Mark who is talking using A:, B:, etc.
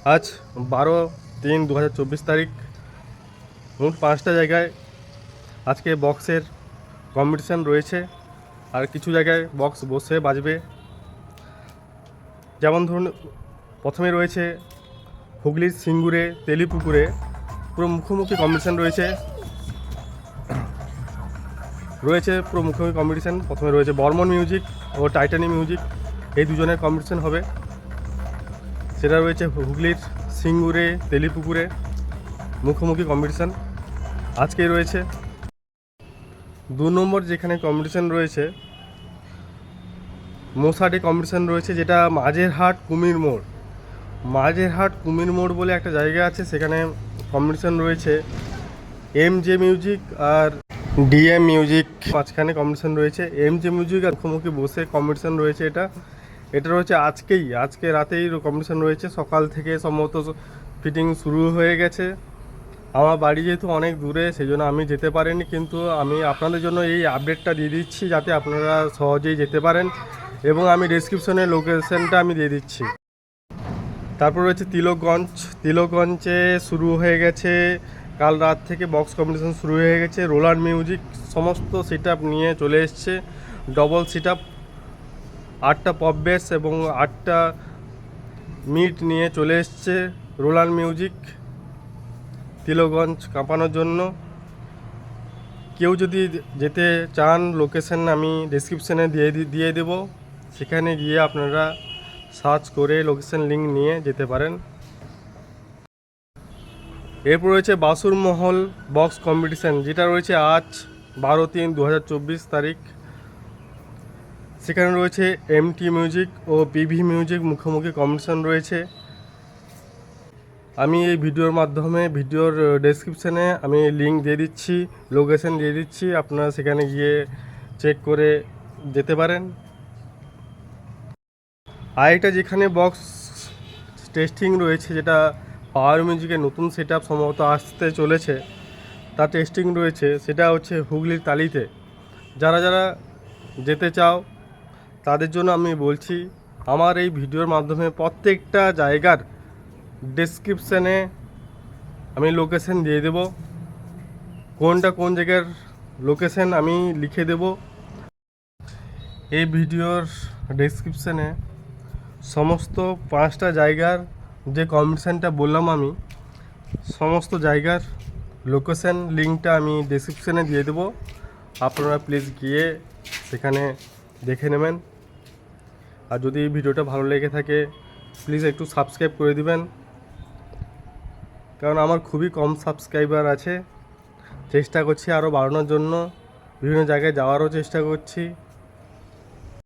A: আজ 12/3/2024 তারিখ। মোট 5টা জায়গায় আজকে বক্সের কম্পিটিশান রয়েছে, আর কিছু জায়গায় বক্স বসে বাজবে। যেমন ধরুন, প্রথমে রয়েছে হুগলির সিঙ্গুরে তেলিপুকুরে, পুরো মুখোমুখি কম্পিটিশান পুরো মুখোমুখি কম্পিটিশান। প্রথমে রয়েছে বর্মন মিউজিক ও টাইটানি মিউজিক, এই দুজনের কম্পিটিশান হবে। সেটা রয়েছে হুগলির সিঙ্গুরে তেলিপুকুরে, মুখোমুখি কম্পিটিশান আজকেই রয়েছে। 2 নম্বর যেখানে কম্পিটিশান রয়েছে, মোসাডে কম্পিটিশান রয়েছে, যেটা মাঝেরহাট কুমির মোড় বলে একটা জায়গা আছে, সেখানে কম্পিটিশান রয়েছে। MJ মিউজিক আর DM মিউজিক মাঝখানে কম্পিটিশান রয়েছে। MJ মিউজিক আর মুখোমুখি বসে কম্পিটিশান রয়েছে। এটা রয়েছে আজকে রাতেই কম্পিটিশান রয়েছে। সকাল থেকে সম্ভবত ফিটিং শুরু হয়ে গেছে। আমার বাড়ি যেহেতু অনেক দূরে, সেই জন্য আমি যেতে পারিনি, কিন্তু আমি আপনাদের জন্য এই আপডেটটা দিয়ে দিচ্ছি যাতে আপনারা সহজেই যেতে পারেন, এবং আমি ডেসক্রিপশনে লোকেশনটা আমি দিয়ে দিচ্ছি। তারপর রয়েছে তিলকগঞ্জে শুরু হয়ে গেছে, কাল রাত থেকে বক্স কম্পিটিশন শুরু হয়ে গেছে। রোলান্ড মিউজিক সমস্ত সেট আপ নিয়ে চলে এসছে, ডবল সেট আপ, 8টা পপ বেস এবং 8টা মিট নিয়ে চলে এসছে রোলান্ড মিউজিক তিলকগঞ্জ কাঁপানোর জন্য। কেউ যদি যেতে চান, লোকেশন আমি ডেসক্রিপশানে দিয়ে দেবো, সেখানে গিয়ে আপনারা সার্চ করে লোকেশন লিঙ্ক নিয়ে যেতে পারেন। এরপর রয়েছে বাসুরমহল বক্স কম্পিটিশান, যেটা রয়েছে আজ 12/3/2024 তারিখ। সেখানে রয়েছে MT মিউজিক ও PV মিউজিক, মুখোমুখি কম্পিটিশান রয়েছে। আমি এই ভিডিওর মাধ্যমে ভিডিওর ডেসক্রিপশানে আমি লিঙ্ক দিয়ে দিচ্ছি, লোকেশন দিয়ে দিচ্ছি, আপনারা সেখানে গিয়ে চেক করে যেতে পারেন। আরেকটা যেখানে বক্স টেস্টিং রয়েছে, যেটা পাওয়ার মিউজিকের নতুন সেট আপ সম্ভবত আসতে চলেছে, তার টেস্টিং রয়েছে, সেটা হচ্ছে হুগলির তালিতে। যারা যেতে চাও তাদের জন্য আমি বলছি, আমার এই ভিডিওর মাধ্যমে প্রত্যেকটা জায়গার ডেসক্রিপশানে আমি লোকেশন দিয়ে দেব, কোন জায়গার লোকেশন আমি লিখে দেব। এই ভিডিওর ডেসক্রিপশানে সমস্ত 5টা জায়গার যে কম্পিটিশানটা বললাম, আমি সমস্ত জায়গার লোকেশন লিঙ্কটা আমি ডেসক্রিপশানে দিয়ে দেবো, আপনারা প্লিজ গিয়ে সেখানে দেখে নেবেন। আর যদি এই ভিডিওটা ভালো লেগে থাকে, প্লিজ একটু সাবস্ক্রাইব করে দিবেন, কারণ আমার খুবই কম সাবস্ক্রাইবার আছে। চেষ্টা করছি আরও বাড়ানোর জন্য, বিভিন্ন জায়গায় যাওয়ারও চেষ্টা করছি।